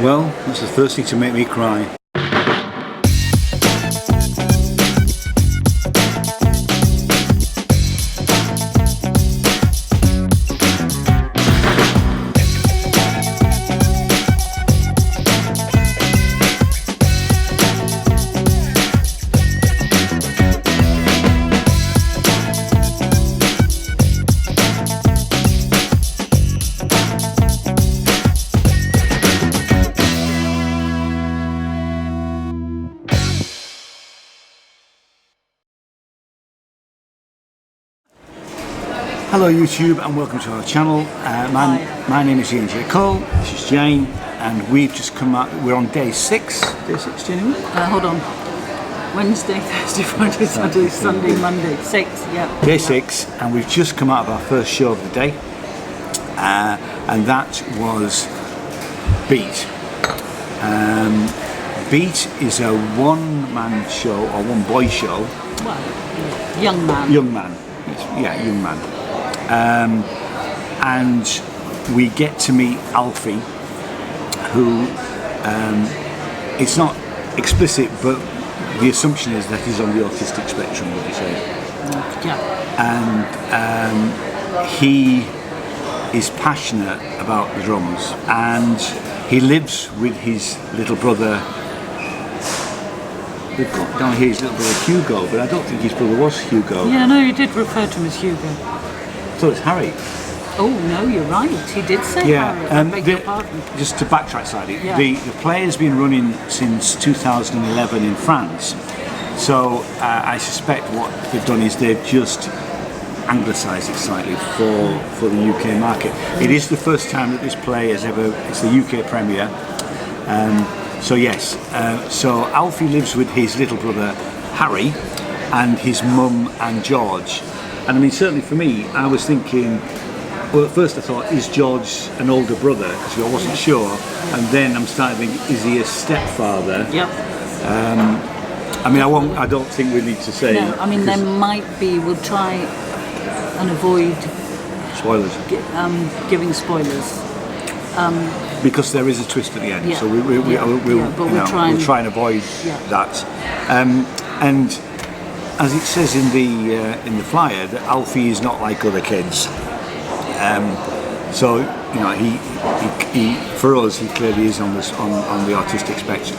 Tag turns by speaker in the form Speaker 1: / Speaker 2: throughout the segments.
Speaker 1: Well, that's the first thing to make me cry. Hello YouTube and welcome to our channel. My name is Ian J. Cole, this is Jane, and we've just come out, we're on day 6. Day 6, Jane?
Speaker 2: Hold on. Wednesday, Thursday, Friday, Saturday, Sunday, Monday. 6, yeah.
Speaker 1: Day 6, and we've just come out of our first show of the day, and that was Beat. Beat is a one-man show, or one-boy show.
Speaker 2: Well, young man.
Speaker 1: Young man, yeah, young man. And we get to meet Alfie, who it's not explicit, but the assumption is that he's on the autistic spectrum, would you say?
Speaker 2: Yeah.
Speaker 1: And he is passionate about the drums, and he lives with his little brother. We've got down here his little brother Hugo, but I don't think his brother was Hugo.
Speaker 2: Yeah, no, you did refer to him as Hugo.
Speaker 1: So it's Harry.
Speaker 2: Oh no, you're right. He did say Harry. I beg your pardon.
Speaker 1: Just to backtrack slightly,
Speaker 2: Yeah.
Speaker 1: the play has been running since 2011 in France. So I suspect what they've done is they've just anglicised it slightly for the UK market. It is the first time that this play has ever. It's the UK premiere. So yes. So Alfie lives with his little brother Harry and his mum and George. And I mean, certainly for me, I was thinking, well, at first I thought, is George an older brother? Because I wasn't sure. And then I'm starting to think, is he a stepfather?
Speaker 2: Yep.
Speaker 1: I mean, I don't think we need to say.
Speaker 2: No, I mean, there might be, we'll try and avoid
Speaker 1: spoilers.
Speaker 2: Giving spoilers.
Speaker 1: Because there is a twist at the end.
Speaker 2: Yeah.
Speaker 1: So we'll try and avoid that. And as it says in the flyer, that Alfie is not like other kids. So you know, he for us, he clearly is on the autistic spectrum.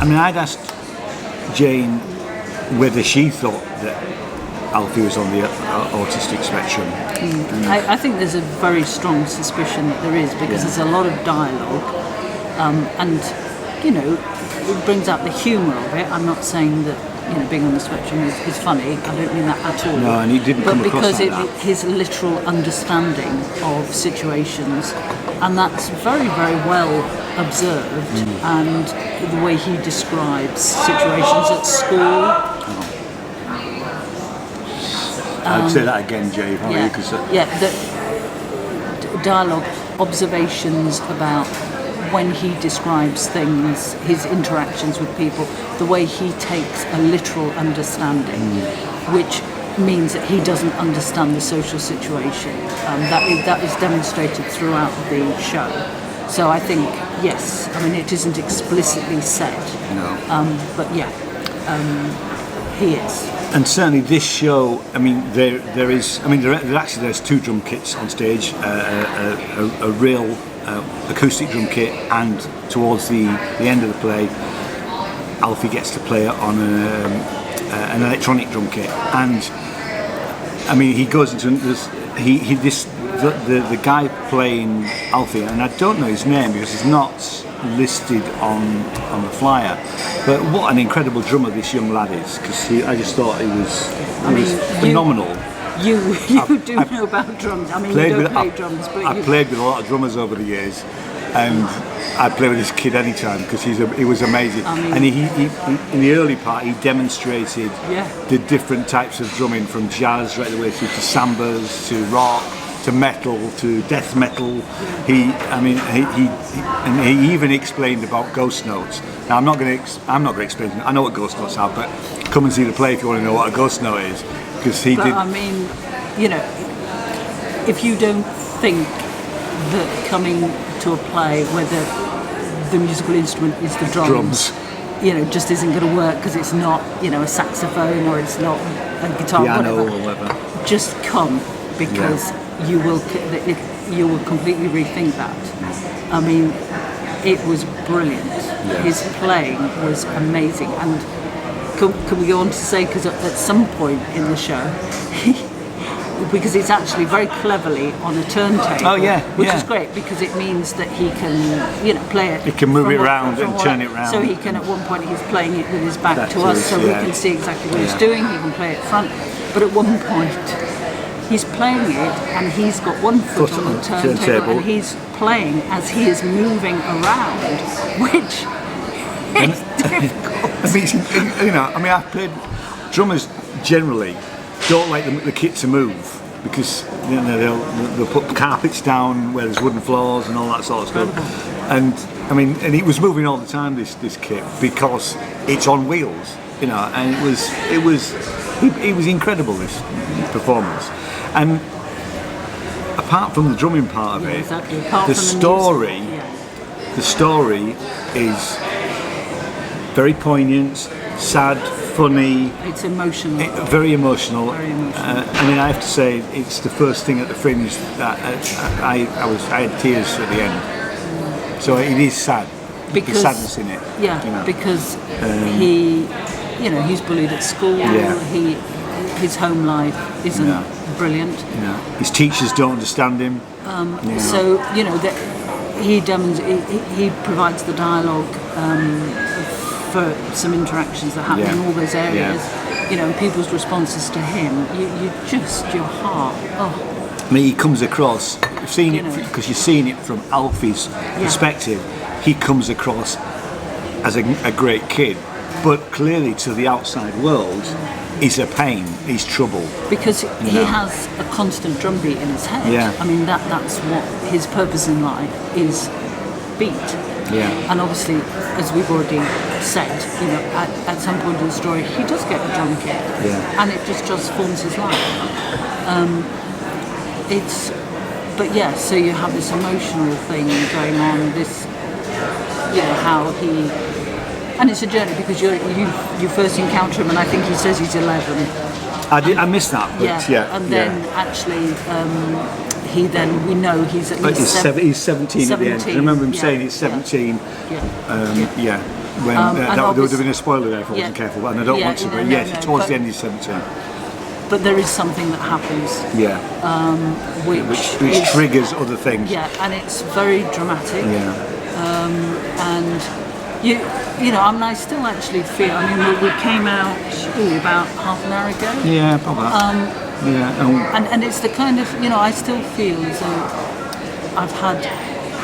Speaker 1: I mean, I'd asked Jane whether she thought that Alfie was on the autistic spectrum.
Speaker 2: I think there's a very strong suspicion that there is, because there's a lot of dialogue, and you know, it brings out the humour of it. I'm not saying that, you know, being on the spectrum is funny. I don't mean that at all.
Speaker 1: No, and he didn't come across like that.
Speaker 2: But because his literal understanding of situations, and that's very, very well observed, and the way he describes situations at school.
Speaker 1: I'd say that again, Jay.
Speaker 2: The dialogue, observations about when he describes things, his interactions with people, the way he takes a literal understanding, which means that he doesn't understand the social situation. That is demonstrated throughout the show. So I think, yes, I mean, it isn't explicitly said, but yeah, he is.
Speaker 1: And certainly this show, I mean, there's 2 drum kits on stage, a real acoustic drum kit, and towards the end of the play, Alfie gets to play on an electronic drum kit. And I mean, he goes into the guy playing Alfie, and I don't know his name because he's not listed on the flyer, but what an incredible drummer this young lad is, because I just thought he was phenomenal.
Speaker 2: You do know about drums. I mean, you don't play drums, but
Speaker 1: I've played with a lot of drummers over the years, and I'd play with this kid anytime because he was amazing. I mean, and he in the early part he demonstrated the different types of drumming, from jazz right the way through to sambas, to rock, to metal, to death metal. He even explained about ghost notes. Now I'm not going to explain. I know what ghost notes are, but come and see the play if you want to know what a ghost note is, because he did.
Speaker 2: I mean, you know, if you don't think that coming to a play where the musical instrument is the drums. Just isn't going to work because it's not, a saxophone or it's not a guitar,
Speaker 1: piano
Speaker 2: whatever.
Speaker 1: or whatever.
Speaker 2: Just come, because you will completely rethink that. I mean, it was brilliant. His playing was amazing, and can we go on to say, because at some point in the show, because it's actually very cleverly on a turntable, which is great, because it means that he can, play it.
Speaker 1: He can move it around and turn it round.
Speaker 2: So he can, at one point, he's playing it with his back to us, so we can see exactly what he's doing. He can play it front, but at one point, he's playing it, and he's got one foot on the turntable, and he's playing as he is moving around, which is difficult.
Speaker 1: I've played. Drummers generally don't like the kit to move, because they'll put carpets down where there's wooden floors and all that sort of stuff. And and it was moving all the time, this kit, because it's on wheels, and it was incredible, this performance. And apart from the drumming part of it, the story is very poignant, sad, funny.
Speaker 2: It's emotional.
Speaker 1: Very emotional. I have to say, it's the first thing at the Fringe that I had tears at the end. So it is sad. There's sadness in it.
Speaker 2: Because he's bullied at school. His home life isn't brilliant.
Speaker 1: His teachers don't understand him.
Speaker 2: So that he provides the dialogue for some interactions that happen in all those areas. And people's responses to him, your heart.
Speaker 1: He comes across. You've seen it because you're seeing it from Alfie's perspective. He comes across as a great kid, but clearly to the outside world, he's a pain. He's trouble.
Speaker 2: Because he has a constant drum beat in his head. That's what his purpose in life is, beat. And obviously, as we've already said, at some point in the story, he does get a drum kit, and it just transforms his life. So you have this emotional thing going on. This, how he, and it's a journey, because you first encounter him, and I think he says he's 11.
Speaker 1: I missed that. But
Speaker 2: and then actually. We know he's at least
Speaker 1: he's 17 at the end. I remember him saying he's 17. When that would have been a spoiler there if I wasn't careful, and I don't want to. But towards the end he's 17.
Speaker 2: But there is something that happens. Which
Speaker 1: triggers other things.
Speaker 2: And it's very dramatic. And I still actually feel. We came out about half an hour ago.
Speaker 1: Yeah, probably.
Speaker 2: And it's the kind of, I still feel as though I've had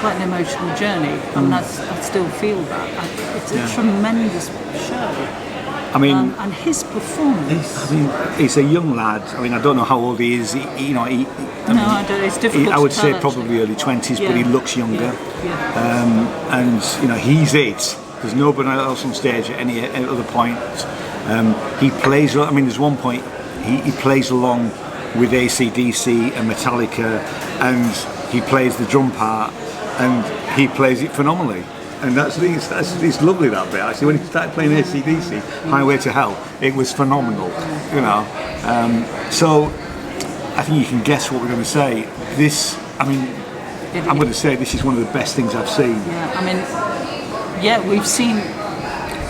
Speaker 2: quite an emotional journey. I still feel that. It's a tremendous show. And his performance.
Speaker 1: He's a young lad. I don't know how old he is.
Speaker 2: I don't. It's difficult.
Speaker 1: I would
Speaker 2: to
Speaker 1: say
Speaker 2: tell,
Speaker 1: probably early 20s, but he looks younger. And he's it. There's nobody else on stage at any other point. He plays. There's one point. He plays along with AC/DC and Metallica, and he plays the drum part, and he plays it phenomenally. And it's lovely, that bit, actually. When he started playing AC/DC, Highway to Hell, it was phenomenal, So I think you can guess what we're going to say. I'm going to say this is one of the best things I've seen.
Speaker 2: We've seen.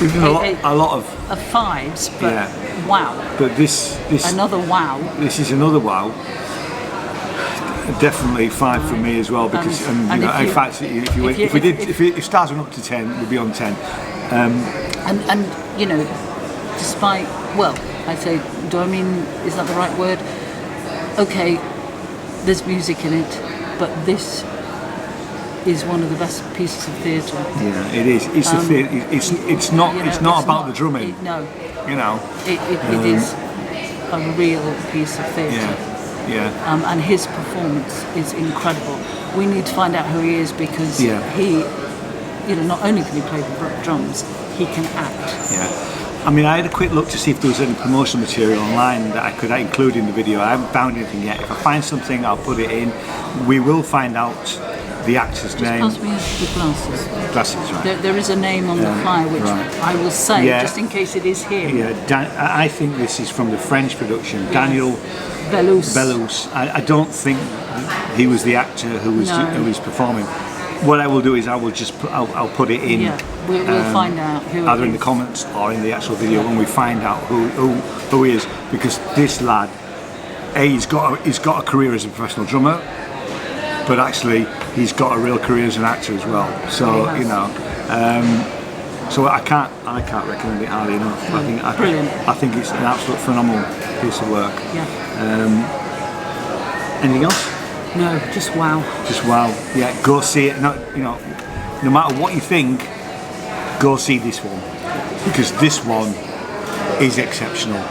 Speaker 1: We've done a lot of
Speaker 2: fives, but wow.
Speaker 1: But this
Speaker 2: another wow.
Speaker 1: This is another wow. Definitely 5 for me as well, because if stars went up to 10, we'd be on 10.
Speaker 2: Despite is that the right word? Okay, there's music in it, but this is one of the best pieces of theatre.
Speaker 1: Yeah, it is. It's the theatre. It's not about the drumming.
Speaker 2: It is a real piece of theatre. And his performance is incredible. We need to find out who he is, because he, not only can he play the drums, he can act.
Speaker 1: I had a quick look to see if there was any promotional material online that I could include in the video. I haven't found anything yet. If I find something, I'll put it in. We will find out the actor's name.
Speaker 2: Pass me the glasses.
Speaker 1: Glasses, right?
Speaker 2: There is a name on the flyer, which I will say, just in case it is him.
Speaker 1: Yeah, I think this is from the French production. Yes. Daniel Bellous. I don't think he was the actor who was performing. What I will do is I'll put it in.
Speaker 2: Yeah, we'll find out who
Speaker 1: either in the comments or in the actual video when we find out who he is, because this lad, he's got a career as a professional drummer, but actually he's got a real career as an actor as well. So so I can't recommend it highly enough.
Speaker 2: Brilliant.
Speaker 1: I think it's an absolute phenomenal piece of work.
Speaker 2: Yeah.
Speaker 1: Anything else?
Speaker 2: No, just wow.
Speaker 1: Just wow. Yeah, go see it. No matter what you think, go see this one, because this one is exceptional.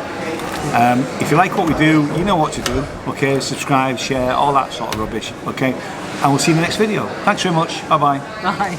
Speaker 1: If you like what we do, you know what to do. Okay, subscribe, share, all that sort of rubbish. Okay, and we'll see you in the next video. Thanks very much. Bye bye.
Speaker 2: Bye.